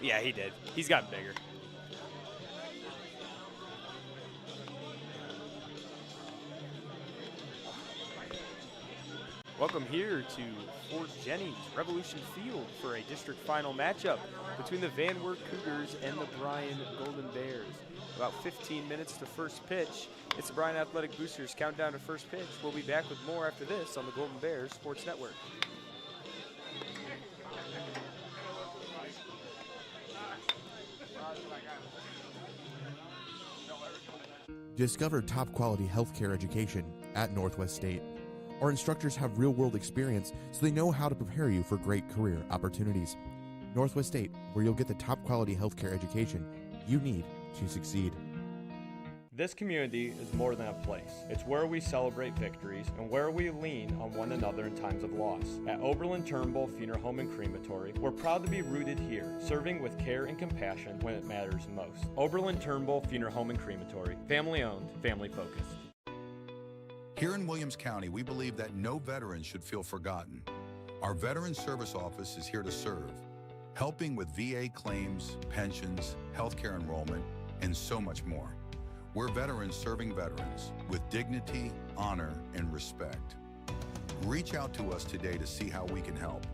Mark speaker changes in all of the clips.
Speaker 1: Yeah, he did. He's gotten bigger. Welcome here to Fort Jennings Revolution Field for a district final matchup between the Van Wert Cougars and the Bryan Golden Bears. About 15 minutes to first pitch. It's the Bryan Athletic Boosters countdown to first pitch. We'll be back with more after this on the Golden Bears Sports Network.
Speaker 2: Discover top quality healthcare education at Northwest State. Our instructors have real-world experience, so they know how to prepare you for great career opportunities. Northwest State, where you'll get the top quality healthcare education you need to succeed.
Speaker 3: This community is more than a place. It's where we celebrate victories and where we lean on one another in times of loss. At Oberlin-Turnbull Funeral Home and Crematory, we're proud to be rooted here, serving with care and compassion when it matters most. Oberlin-Turnbull Funeral Home and Crematory, family owned, family focused.
Speaker 4: Here in Williams County, we believe that no veteran should feel forgotten. Our Veteran Service Office is here to serve, helping with VA claims, pensions, healthcare enrollment, and so much more. We're veterans serving veterans with dignity, honor, and respect. Reach out to us today to see how we can help,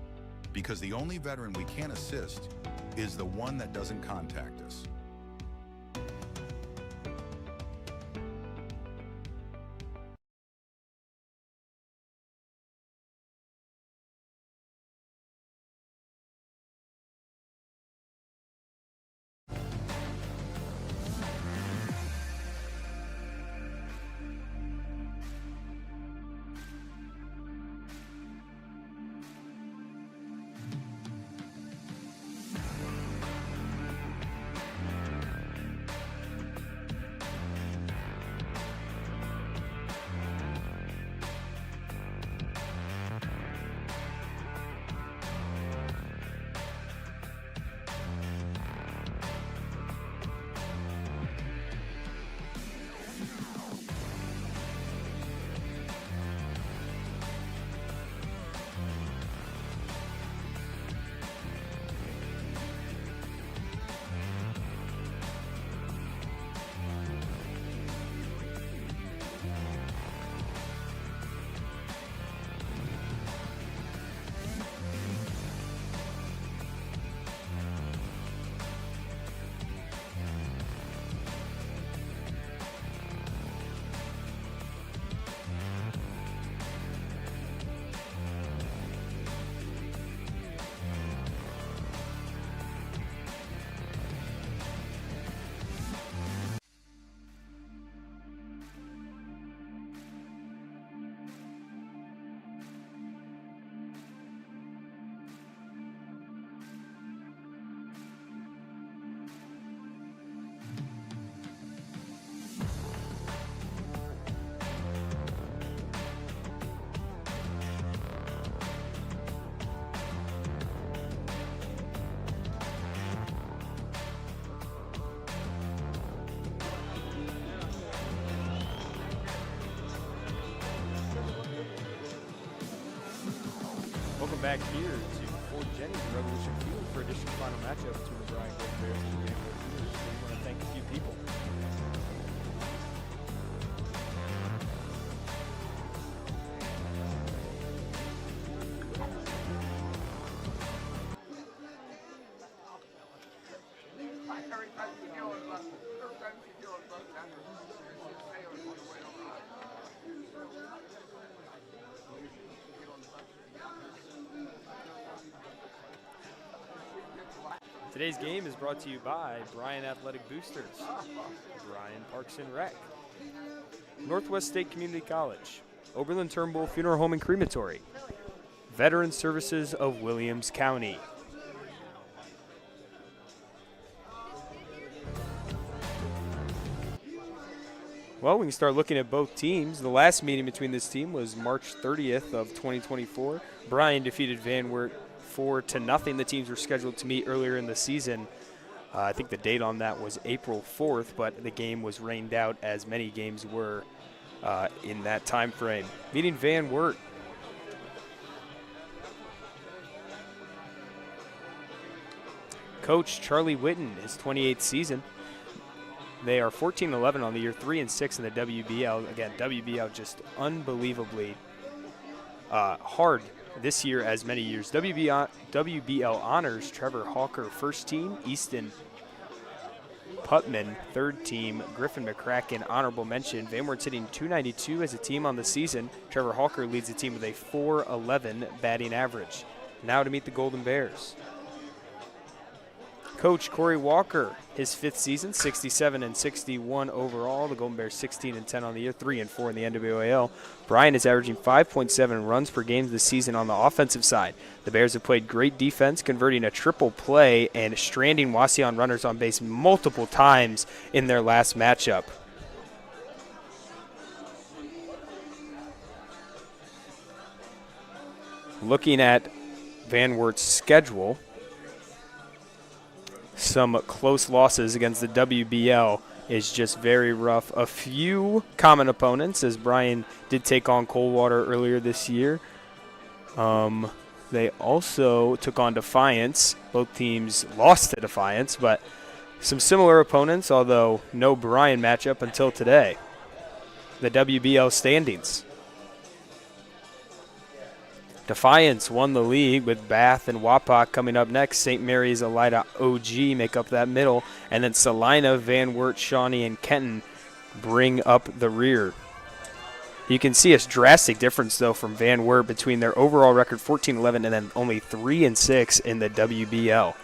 Speaker 4: because the only veteran we can assist is the one that doesn't contact us.
Speaker 1: Welcome back here to Fort Jennings Revolution Field for a district final matchup between the Bryan Golden Bears and the Van Wert Cougars. We want to thank a few people. Today's game is brought to you by Bryan Athletic Boosters, Bryan Parks and Rec, Northwest State Community College, Oberlin-Turnbull Funeral Home and Crematory, Veteran Services of Williams County. Well, we can start looking at both teams. The last meeting between this team was March 30th of 2024. Bryan defeated Van Wert 4-0. The teams were scheduled to meet earlier in the season. I think the date on that was April 4th, but the game was rained out, as many games were in that time frame. Meeting Van Wert. Coach Charlie Whitten, his 28th season. They are 14-11 on the year, 3-6 in the WBL. Again, WBL just unbelievably hard this year as many years. WBL honors Trevor Hawker, first team, Easton Putman, third team, Griffin McCracken, honorable mention. Van Wert's hitting .292 as a team on the season. Trevor Hawker leads the team with a .411 batting average. Now to meet the Golden Bears. Coach Corey Walker, his 5th season, 67-61 overall. The Golden Bears 16-10 on the year, 3-4 in the NWOAL. Bryan is averaging 5.7 runs per game this season on the offensive side. The Bears have played great defense, converting a triple play and stranding Wauseon runners on base multiple times in their last matchup. Looking at Van Wert's schedule, some close losses against the WBL is just very rough. A few common opponents, as Bryan did take on Coldwater earlier this year. They also took on Defiance. Both teams lost to Defiance, but some similar opponents, although no Bryan matchup until today. The WBL standings. Defiance won the league with Bath and Wapak coming up next. St. Mary's, Elida, OG make up that middle. And then Salina, Van Wert, Shawnee, and Kenton bring up the rear. You can see a drastic difference, though, from Van Wert between their overall record 14-11 and then only 3-6 in the WBL.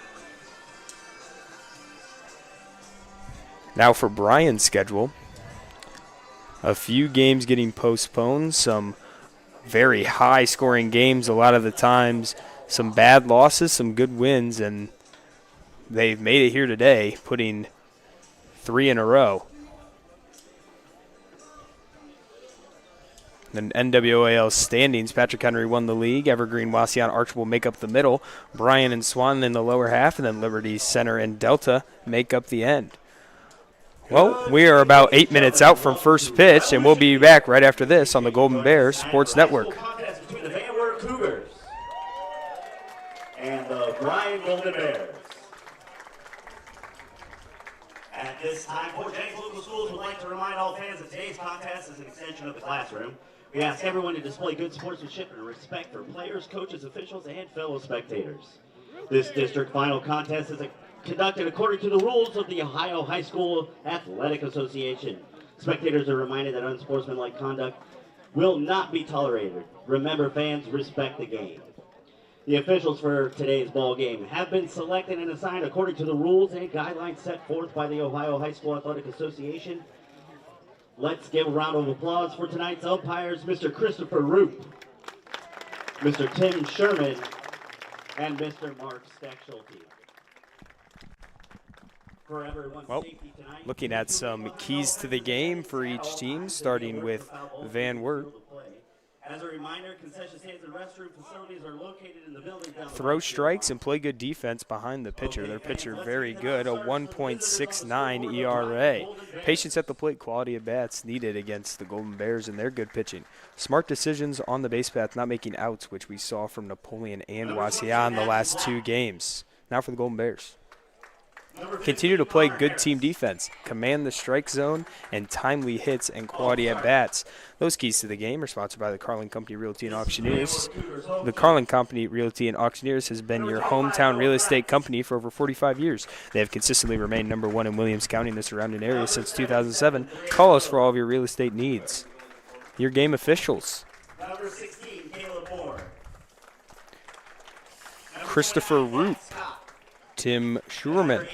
Speaker 1: Now for Bryan's schedule. A few games getting postponed, some very high-scoring games a lot of the times, some bad losses, some good wins, and they've made it here today, putting 3 in a row. The NWOAL standings, Patrick Henry won the league. Evergreen, Wauseon, Archibald make up the middle. Bryan and Swan in the lower half, and then Liberty, Center, and Delta make up the end. Well, we are about 8 minutes out from first pitch, and we'll be back right after this on the Golden Bears Sports Network.
Speaker 5: Contest between the Van Wert Cougars and the Bryan Golden Bears. At this time, Fort Jennings Local Schools would like to remind all fans that today's contest is an extension of the classroom. We ask everyone to display good sportsmanship and respect for players, coaches, officials, and fellow spectators. This district final contest is conducted according to the rules of the Ohio High School Athletic Association. Spectators are reminded that unsportsmanlike conduct will not be tolerated. Remember, fans, respect the game. The officials for today's ball game have been selected and assigned according to the rules and guidelines set forth by the Ohio High School Athletic Association. Let's give a round of applause for tonight's umpires, Mr. Christopher Roop, Mr. Tim Sherman, and Mr. Mark Steckschulte.
Speaker 1: Well, looking at some keys to the game for each team, starting with Van Wert.
Speaker 5: As a reminder, concession stands and restroom facilities are located in the building.
Speaker 1: Throw strikes and play good defense behind the pitcher. Their pitcher very good, a 1.69 ERA. Patience at the plate, quality of bats needed against the Golden Bears and their good pitching. Smart decisions on the base path, not making outs, which we saw from Napoleon and Wauseon the last 2 games. Now for the Golden Bears. Continue to play good team defense, command the strike zone, and timely hits and quality at bats. Those keys to the game are sponsored by the Carlin Company Realty and Auctioneers. The Carlin Company Realty and Auctioneers has been your hometown real estate company for over 45 years. They have consistently remained number 1 in Williams County and the surrounding area since 2007. Call us for all of your real estate needs. Your game officials.
Speaker 5: Number 16, Caleb Moore.
Speaker 1: Christopher Roop, Tim Schurman,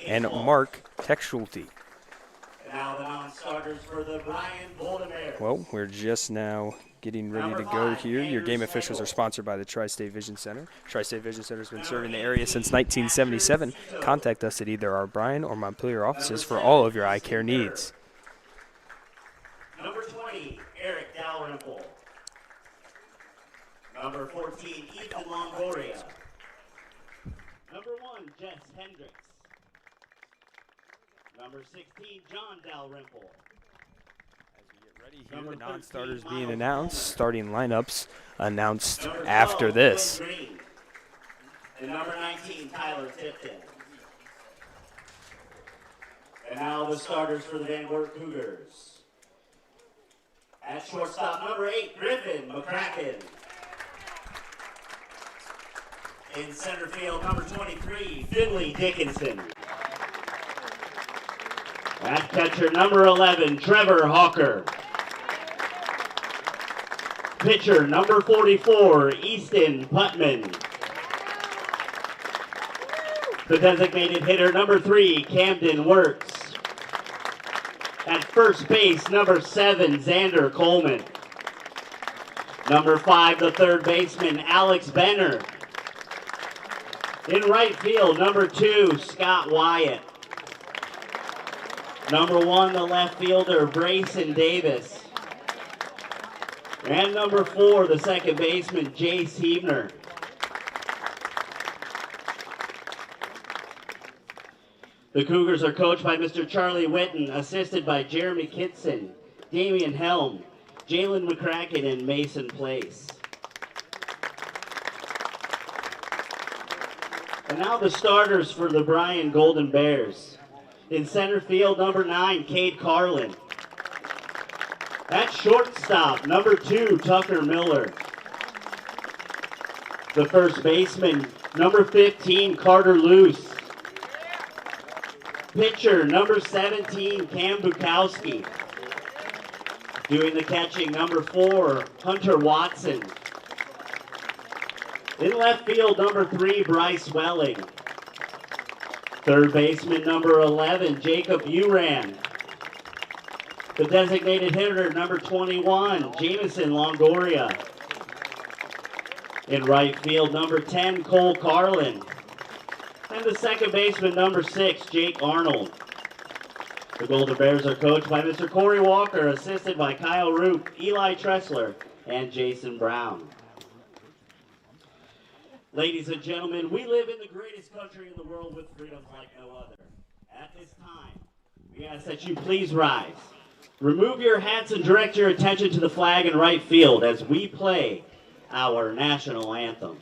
Speaker 1: and Mark Steckschulte.
Speaker 5: Now the non-starters for the Bryan Golden Bears.
Speaker 1: Well, we're just now getting ready to go here. Your game officials are sponsored by the Tri-State Vision Center. Tri-State Vision Center has been serving the area since 1977. Contact us at either our Bryan or Montpelier offices for all of your eye care needs.
Speaker 5: Number 20, Eric Dalrymple. Number 14, Ethan Longoria. Number 1, Jess Hendricks. Number 16, John Dalrymple.
Speaker 1: As we get ready here, the non-starters being announced, starting lineups announced after this.
Speaker 5: And number 19, Tyler Tipton. And now the starters for the Van Wert Cougars. At shortstop, number 8, Griffin McCracken. In center field, number 23, Finley Dickinson. At catcher, number 11, Trevor Hawker. Pitcher, number 44, Easton Putman. The designated hitter, number 3, Camden Wertz. At first base, number 7, Xander Coleman. Number 5, the third baseman, Alex Benner. In right field, number 2, Scott Wyatt. Number 1, the left fielder, Brayson Davis. And number 4, the second baseman, Jace Hebner. The Cougars are coached by Mr. Charlie Witten, assisted by Jeremy Kitson, Damian Helm, Jalen McCracken, and Mason Place. And now the starters for the Bryan Golden Bears. In center field, number 9, Cade Carlin. At shortstop, number 2, Tucker Miller. The first baseman, number 15, Carter Luce. Pitcher, number 17, Cam Bukowski. Doing the catching, number 4, Hunter Watson. In left field, number 3, Bryce Welling. Third baseman, number 11, Jacob Uran. The designated hitter, number 21, Jameson Longoria. In right field, number 10, Cole Carlin. And the second baseman, number 6, Jake Arnold. The Golden Bears are coached by Mr. Corey Walker, assisted by Kyle Roop, Eli Tressler, and Jason Brown. Ladies and gentlemen, we live in the greatest country in the world with freedoms like no other. At this time, we ask that you please rise. Remove your hats and direct your attention to the flag in right field as we play our national anthem.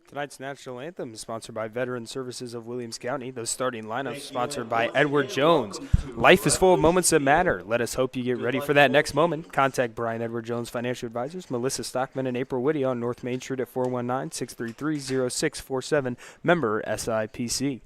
Speaker 1: Tonight's national anthem is sponsored by Veteran Services of Williams County. Those starting lineups sponsored by Edward Jones. Life is full of moments that matter. Let us hope you get ready for that next moment. Contact Brian Edward Jones Financial Advisors, Melissa Stockman, and April Whitty on North Main Street at 419-633-0647. Member SIPC.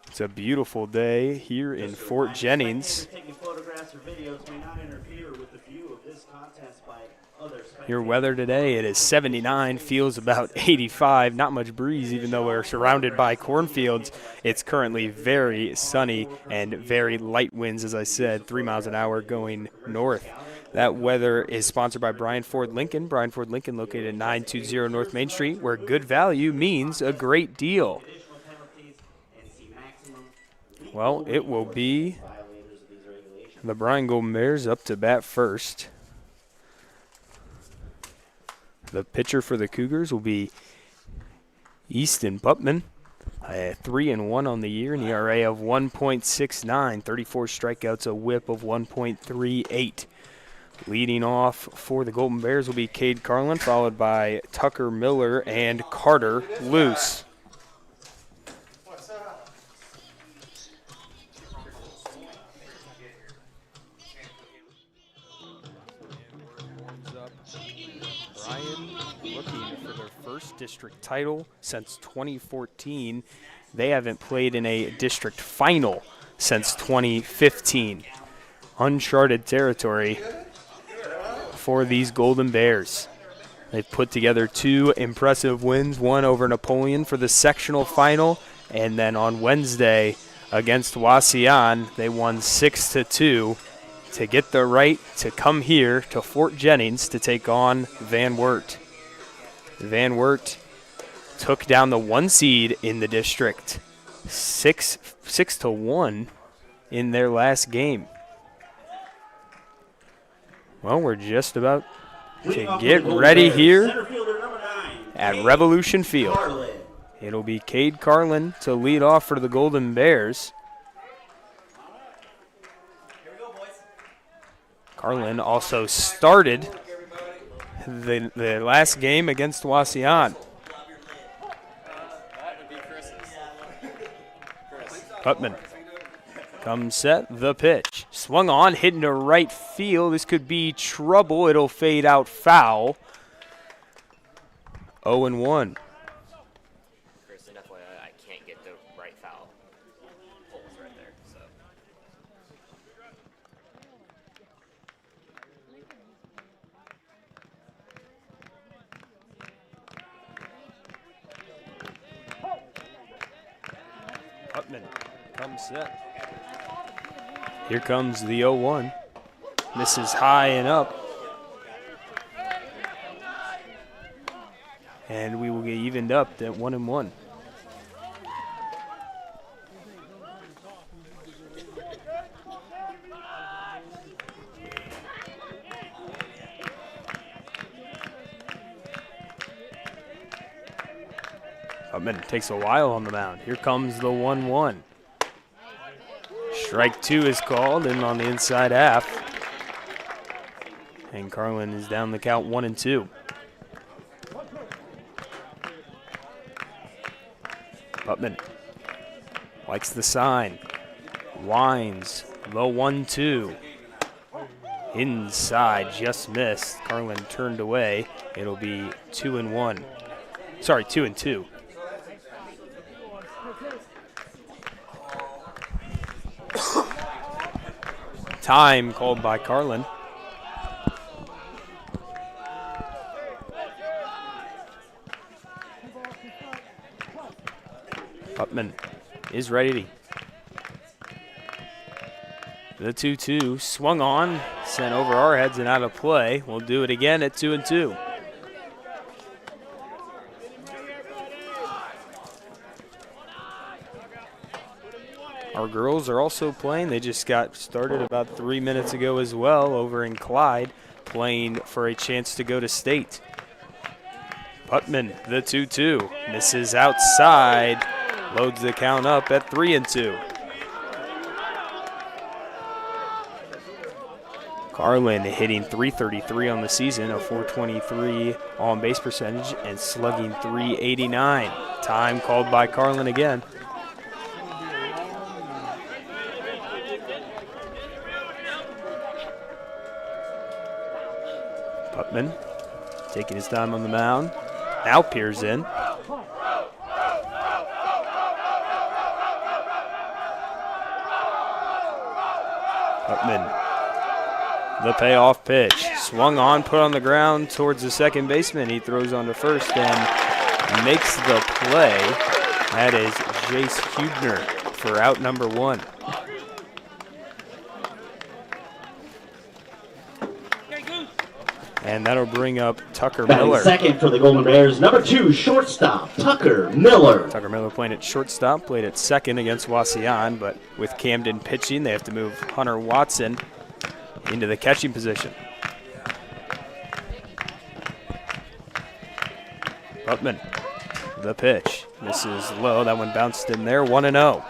Speaker 1: It's a beautiful day here in Fort Jennings.
Speaker 5: Taking photographs or videos may not interfere with the view of this contest by other spectators.
Speaker 1: Your weather today, it is 79, feels about 85, not much breeze even though we're surrounded by cornfields. It's currently very sunny and very light winds, as I said, 3 miles an hour going north. That weather is sponsored by Bryan Ford Lincoln. Bryan Ford Lincoln located at 920 North Main Street, where good value means a great deal. Well, it will be the Bryan Golden Bears up to bat first. The pitcher for the Cougars will be Easton Putman. 3-1 on the year, an ERA of 1.69, 34 strikeouts, a whip of 1.38. Leading off for the Golden Bears will be Cade Carlin, followed by Tucker Miller and Carter Luce. first district title since 2014. They haven't played in a district final since 2015. Uncharted territory for these Golden Bears. They've put together 2 impressive wins, one over Napoleon for the sectional final, and then on Wednesday against Wauseon, they won 6-2 to get the right to come here to Fort Jennings to take on Van Wert. Van Wert took down the 1 seed in the district, 6-1 in their last game. Well, we're just about to get ready here at Revolution Field. It'll be Cade Carlin to lead off for the Golden Bears. Carlin also started the last game against Wauseon. Putman comes set, the pitch. Swung on, hitting to right field. This could be trouble. It'll fade out foul. 0-1.
Speaker 6: I can't get the right foul. Holes right there, so.
Speaker 1: Putman comes set. Here comes the 0-1. Misses high and up. And we will get evened up at 1-1. Putman takes a while on the mound. Here comes the 1-1. Strike 2 is called, and on the inside half. And Carlin is down the count 1-2. Putman likes the sign. Winds, the 1-2. Inside, just missed. Carlin turned away. It'll be 2-1. Sorry, 2-2. Time called by Carlin. Putman is ready. The 2-2 swung on, sent over our heads and out of play. We'll do it again at 2-2. Our girls are also playing. They just got started about 3 minutes ago as well over in Clyde, playing for a chance to go to state. Putman, the 2-2, misses outside, loads the count up at 3-2. Carlin hitting .333 on the season, a .423 on base percentage, and slugging .389. Time called by Carlin again. Putman taking his time on the mound. Now peers in. Putman, the payoff pitch. Swung on, put on the ground towards the second baseman. He throws on to first and makes the play. That is Jace Hubner for out number 1. And that'll bring up Tucker Miller.
Speaker 5: Second for the Golden Bears, number 2, shortstop, Tucker Miller.
Speaker 1: Tucker Miller playing at shortstop, played at second against Wauseon, but with Camden pitching, they have to move Hunter Watson into the catching position. Putman, the pitch. This is low. That one bounced in there, 1-0.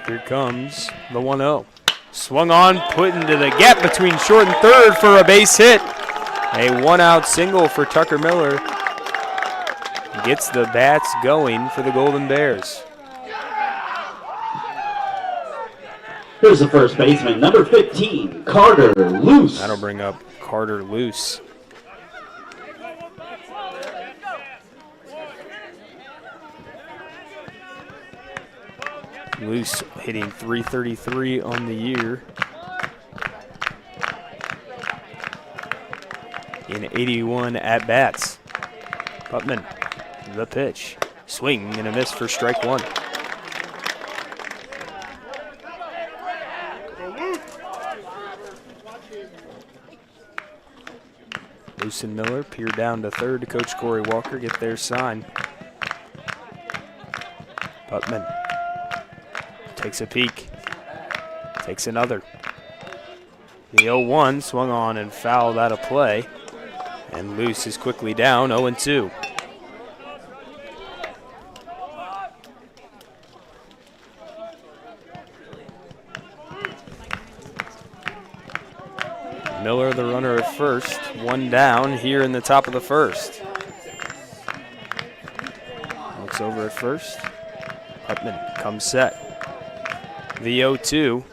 Speaker 1: Here comes the 1-0. Swung on, put into the gap between short and third for a base hit. A 1-out single for Tucker Miller. gets the bats going for the Golden Bears.
Speaker 5: Here's the first baseman, number 15, Carter Luce.
Speaker 1: That'll bring up Carter Luce. Luce hitting .333 on the year in 81 at-bats. Putman, the pitch. Swing and a miss for strike one. Luce and Miller peer down to third to Coach Corey Walker, get their sign. Putman takes a peek, takes another. The 0-1 swung on and fouled out of play, and Luce is quickly down 0-2. Miller, the runner at first, one down here in the top of the first. Looks over at first. Putman comes set. The 0-2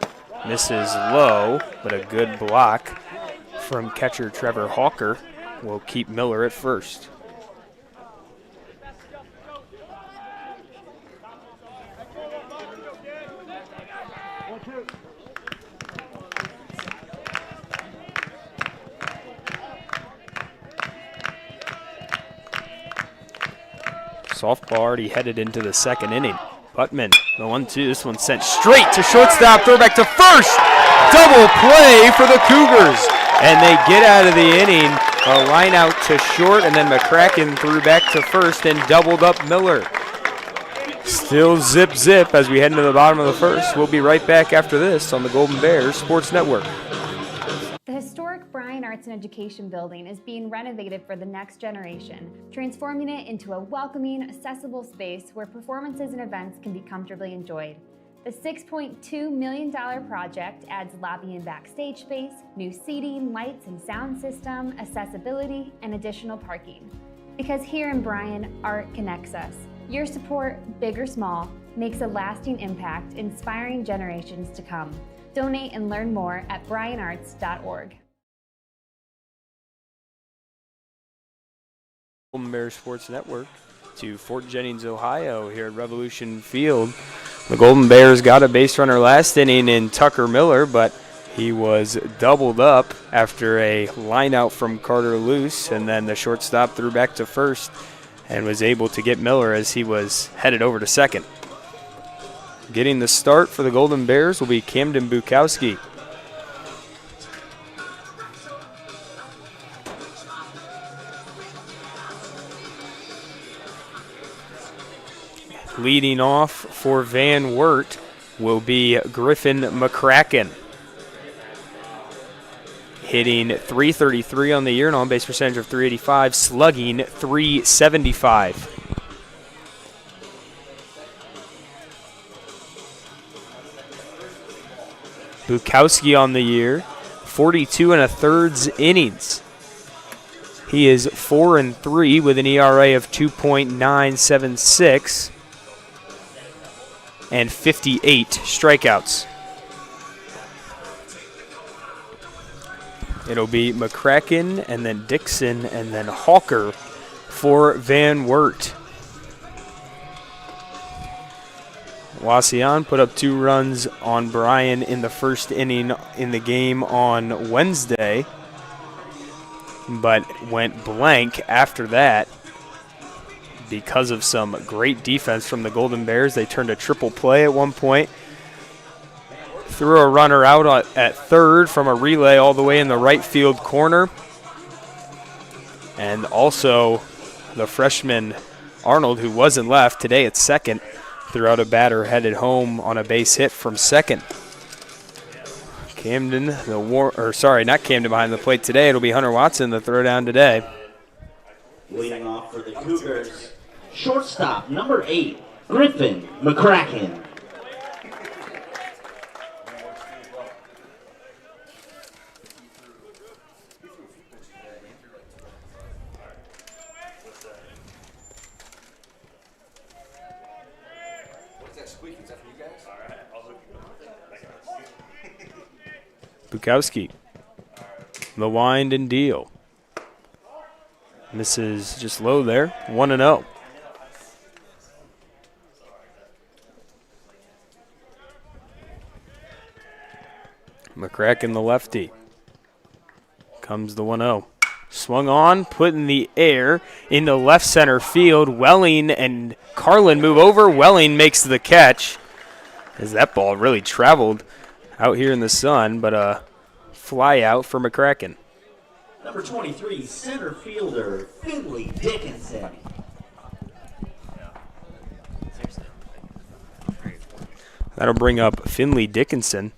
Speaker 1: misses low, but a good block from catcher Trevor Hawker will keep Miller at first. Softball already headed into the second inning. Putman, the 1-2, this one sent straight to shortstop, throw back to first. Double play for the Cougars. And they get out of the inning, a line out to short, and then McCracken threw back to first and doubled up Miller. Still zip zip as we head into the bottom of the first. We'll be right back after this on the Golden Bears Sports Network.
Speaker 7: The historic Bryan Arts and Education building is being renovated for the next generation, transforming it into a welcoming, accessible space where performances and events can be comfortably enjoyed. The $6.2 million project adds lobby and backstage space, new seating, lights and sound system, accessibility, and additional parking. Because here in Bryan, art connects us. Your support, big or small, makes a lasting impact, inspiring generations to come. Donate and learn more at bryanarts.org.
Speaker 1: Golden Bears Sports Network to Fort Jennings, Ohio here at Revolution Field. The Golden Bears got a base runner last inning in Tucker Miller, but he was doubled up after a line out from Carter Luce, and then the shortstop threw back to first and was able to get Miller as he was headed over to second. Getting the start for the Golden Bears will be Camden Bukowski. Leading off for Van Wert will be Griffin McCracken. Hitting .333 on the year, an on-base percentage of .385, slugging .375. Bukowski on the year, 42 1/3 innings. He is 4-3 with an ERA of 2.976 and 58 strikeouts. It'll be McCracken and then Dixon and then Hawker for Van Wert. Wasion put up 2 runs on Bryan in the first inning in the game on Wednesday, but went blank after that because of some great defense from the Golden Bears. They turned a triple play at one point, threw a runner out at third from a relay all the way in the right field corner, and also the freshman Arnold, who wasn't left today at second, threw out a batter headed home on a base hit from second. Camden, not Camden behind the plate today. It'll be Hunter Watson, the throw down today.
Speaker 5: Leading off for the Cougars, shortstop, number 8, Griffin McCracken.
Speaker 1: Bukowski. The wind and deal. Misses just low there. 1-0. McCracken, the lefty. Comes the 1-0. Swung on, put in the air into left center field. Welling and Carlin move over. Welling makes the catch as that ball really traveled out here in the sun, but a fly out for McCracken.
Speaker 5: Number 23, center fielder Finley Dickinson.
Speaker 1: That'll bring up Finley Dickinson.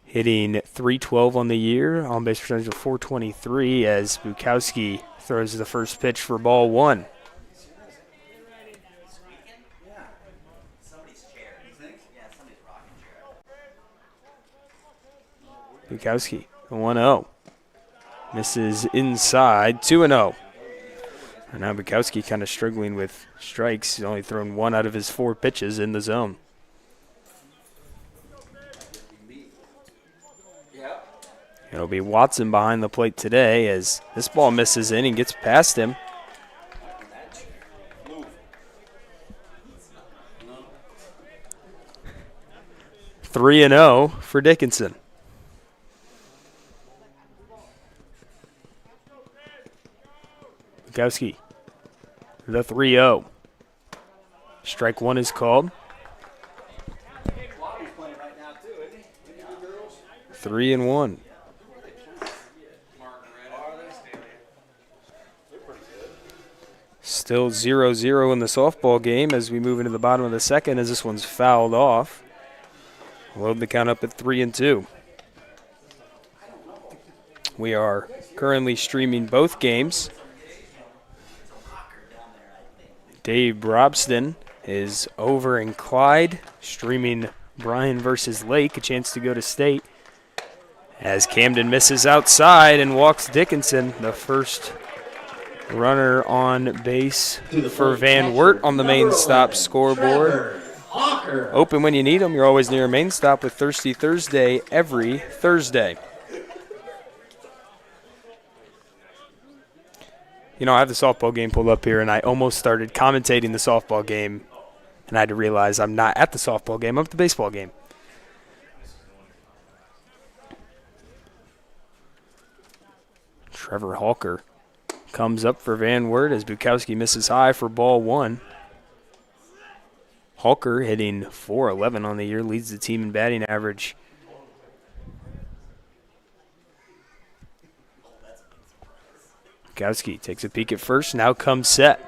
Speaker 1: Hitting .312 on the year, on base percentage of .423 as Bukowski throws the first pitch for ball 1. Bukowski, 1-0. Misses inside, 2-0. And now Bukowski kind of struggling with strikes. He's only thrown 1 out of his 4 pitches in the zone. It'll be Watson behind the plate today as this ball misses in and gets past him. Three and 0 for Dickinson. Bukowski, the 3-0. Strike 1 is called. 3-1. Still 0-0 in the softball game as we move into the bottom of the second as this one's fouled off. Load the count up at 3-2. We are currently streaming both games. Dave Brobston is over in Clyde, streaming Bryan versus Lake, a chance to go to state. As Camden misses outside and walks Dickinson, the first runner on base for Van Wert on the main stop scoreboard. Open when you need them. You're always near a main stop with Thirsty Thursday every Thursday. You know, I have the softball game pulled up here, and I almost started commentating the softball game, and I had to realize I'm not at the softball game. I'm at the baseball game. Trevor Halker comes up for Van Wert as Bukowski misses high for ball 1. Halker hitting .411 on the year, leads the team in batting average. Bukowski takes a peek at first, now comes set.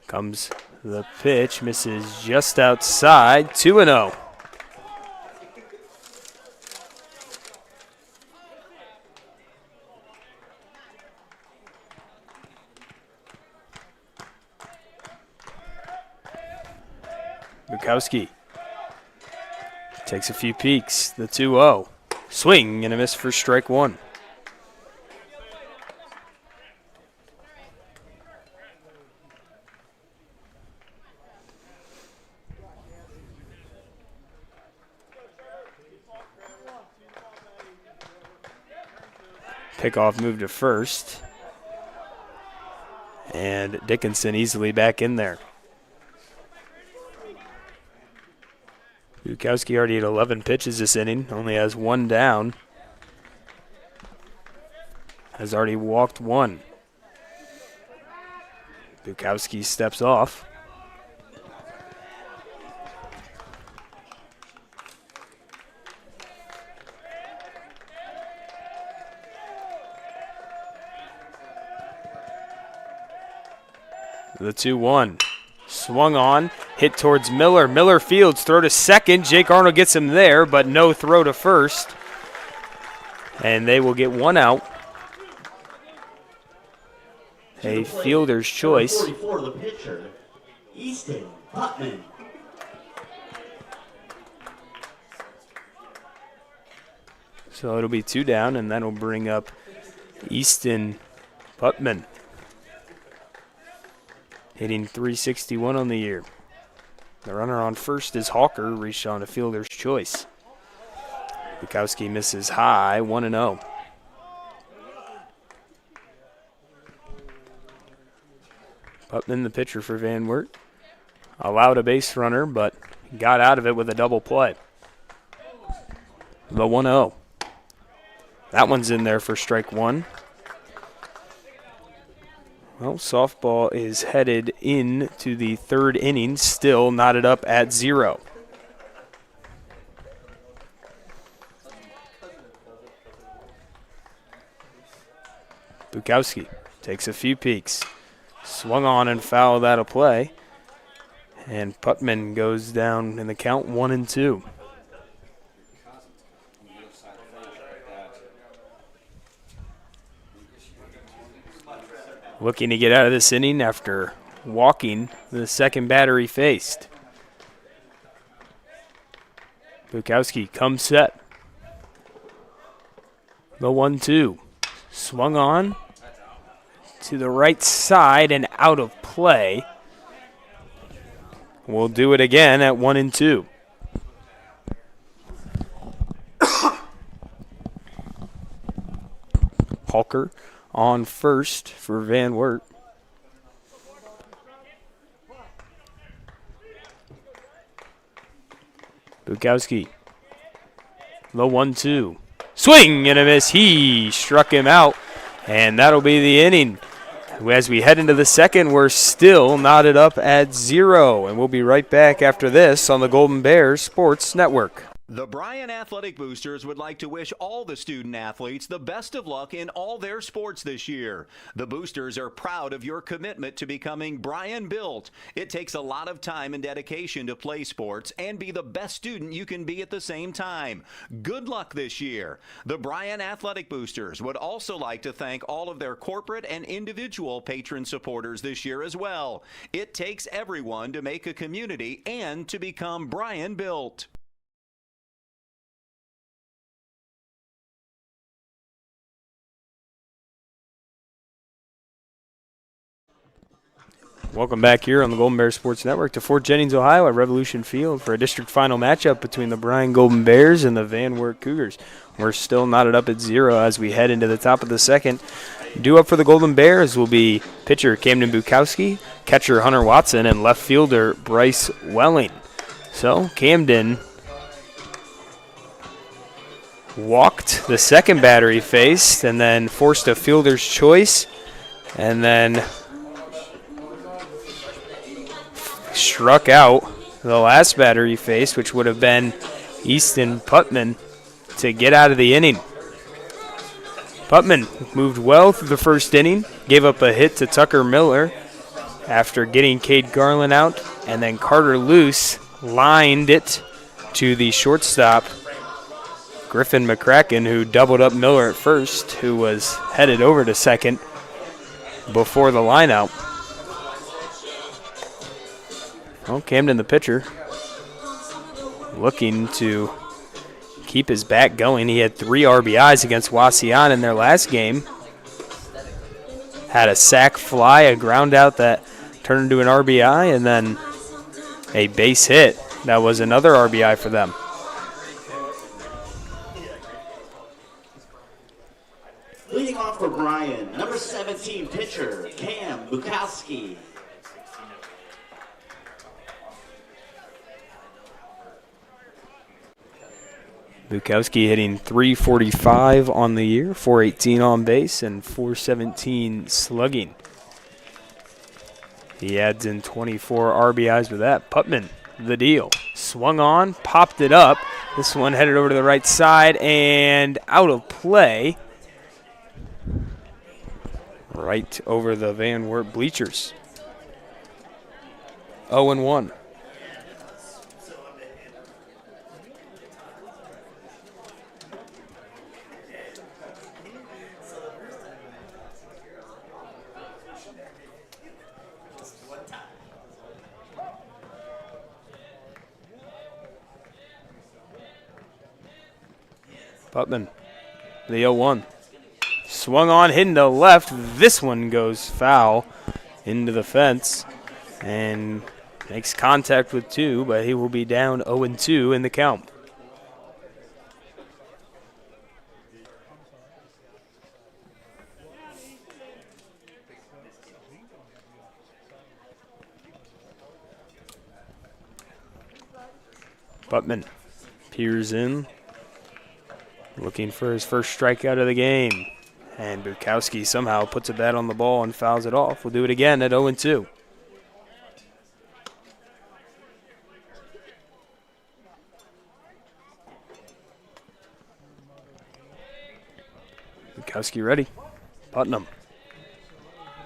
Speaker 1: Comes the pitch, misses just outside, 2-0. Bukowski takes a few peeks, the 2-0. Swing and a miss for strike 1. Pickoff move to first. And Dickinson easily back in there. Bukowski already had 11 pitches this inning, only has 1 down. Has already walked 1. Bukowski steps off. The 2-1. Swung on, hit towards Miller. Miller fields, throw to second. Jake Arnold gets him there, but no throw to first. And they will get 1 out. A fielder's choice.
Speaker 5: 44, the pitcher, Easton Putman.
Speaker 1: So it'll be 2 down, and that'll bring up Easton Putman. hitting .361 on the year. The runner on first is Hawker, reached on a fielder's choice. Bukowski misses high, 1-0. Putman, the pitcher for Van Wert, allowed a base runner, but got out of it with a double play. The 1-0. That one's in there for strike one. Well, softball is headed into the third inning, still knotted up at 0. Bukowski takes a few peeks. Swung on and fouled out of play. And Putman goes down in the count 1-2. Looking to get out of this inning after walking the second batter he faced. Bukowski comes set. The 1-2. Swung on to the right side and out of play. We'll do it again at 1-2. Halker on first for Van Wert. Bukowski. The 1-2. Swing and a miss. He struck him out, and that'll be the inning. As we head into the second, we're still knotted up at 0, and we'll be right back after this on the Golden Bears Sports Network.
Speaker 8: The Bryan Athletic Boosters would like to wish all the student athletes the best of luck in all their sports this year. The Boosters are proud of your commitment to becoming Bryan built. It takes a lot of time and dedication to play sports and be the best student you can be at the same time. Good luck this year. The Bryan Athletic Boosters would also like to thank all of their corporate and individual patron supporters this year as well. It takes everyone to make a community and to become Bryan built.
Speaker 1: Welcome back here on the Golden Bears Sports Network to Fort Jennings, Ohio at Revolution Field for a district final matchup between the Bryan Golden Bears and the Van Wert Cougars. We're still knotted up at 0 as we head into the top of the second. Due up for the Golden Bears will be pitcher Camden Bukowski, catcher Hunter Watson, and left fielder Bryce Welling. So Camden walked the second batter he faced and then forced a fielder's choice and then struck out the last batter he faced, which would have been Easton Putman, to get out of the inning. Putman moved well through the first inning, gave up a hit to Tucker Miller after getting Cade Garland out, and then Carter Luce lined it to the shortstop, Griffin McCracken, who doubled up Miller at first, who was headed over to second before the lineout. Well, Camden, the pitcher, looking to keep his bat going. He had 3 RBIs against Wauseon in their last game. Had a sac fly, a ground out that turned into an RBI, and then a base hit that was another RBI for them.
Speaker 5: Leading off for Bryan, number 17 pitcher, Cam Bukowski.
Speaker 1: Bukowski hitting .345 on the year, .418 on base, and .417 slugging. He adds in 24 RBIs with that. Putman, the deal. Swung on, popped it up. This one headed over to the right side and out of play. Right over the Van Wert bleachers. 0-1. Putman, the 0-1. Swung on, hitting to left. This one goes foul into the fence. and makes contact with 2, but he will be down 0-2 in the count. Putman peers in, looking for his first strikeout of the game. And Bukowski somehow puts a bat on the ball and fouls it off. We'll do it again at 0-2. Bukowski ready. Putnam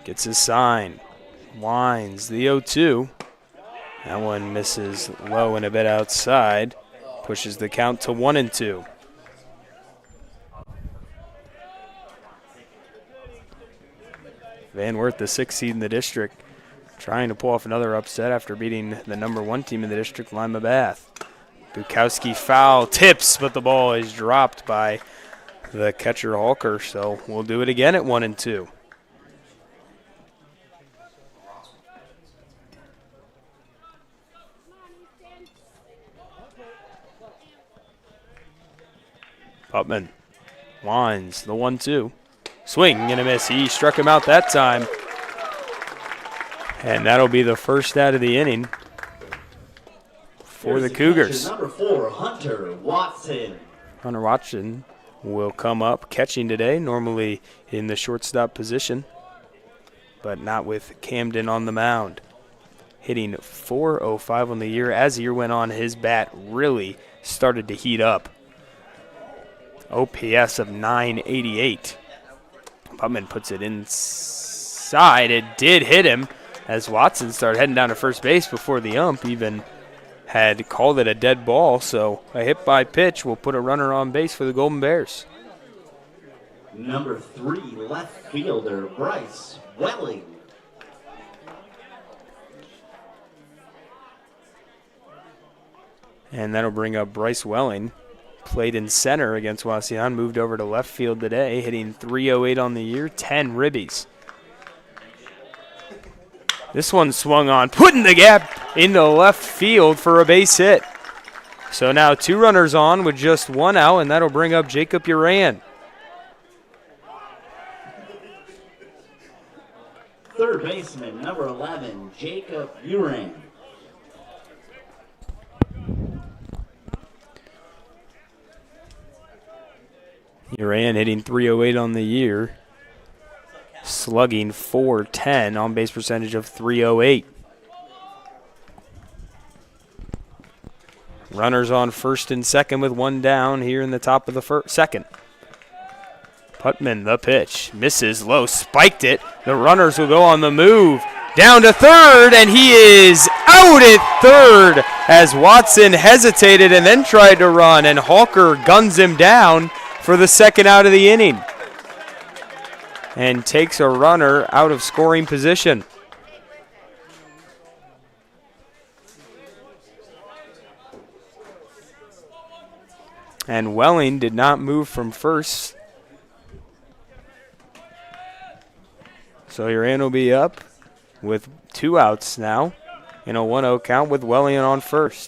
Speaker 1: gets his sign. Winds the 0-2. That one misses low and a bit outside. Pushes the count to 1-2. Van Wert, the 6th seed in the district, trying to pull off another upset after beating the number 1 team in the district, Lima Bath. Bukowski foul tips, but the ball is dropped by the catcher Halker, so we'll do it again at 1-2. Putman winds the 1-2. Swing and a miss. He struck him out that time. And that'll be the first out of the inning for the Cougars.
Speaker 5: Number 4, Hunter Watson.
Speaker 1: Hunter Watson will come up catching today, normally in the shortstop position, but not with Camden on the mound. Hitting .405 on the year. As the year went on, his bat really started to heat up. OPS of 988. Putman puts it inside. It did hit him as Watson started heading down to first base before the ump even had called it a dead ball. So a hit by pitch will put a runner on base for the Golden Bears.
Speaker 5: Number 3, left fielder Bryce Welling.
Speaker 1: And that'll bring up Bryce Welling. Played in center against Wauseon, moved over to left field today, hitting .308 on the year, 10 ribbies. This one swung on, putting the gap into left field for a base hit. So now 2 runners on with just 1 out, and that'll bring up Jacob Uran.
Speaker 5: Third baseman, number 11, Jacob Uran.
Speaker 1: Uran hitting .308 on the year, slugging .410, on base percentage of .308. Runners on first and second with 1 down here in the top of the second. Putman, the pitch, misses low, spiked it. The runners will go on the move. Down to third, and he is out at third as Watson hesitated and then tried to run, and Halker guns him down for the second out of the inning and takes a runner out of scoring position. And Welling did not move from first. So Uran will be up with 2 outs now in a 1-0 count with Welling on first.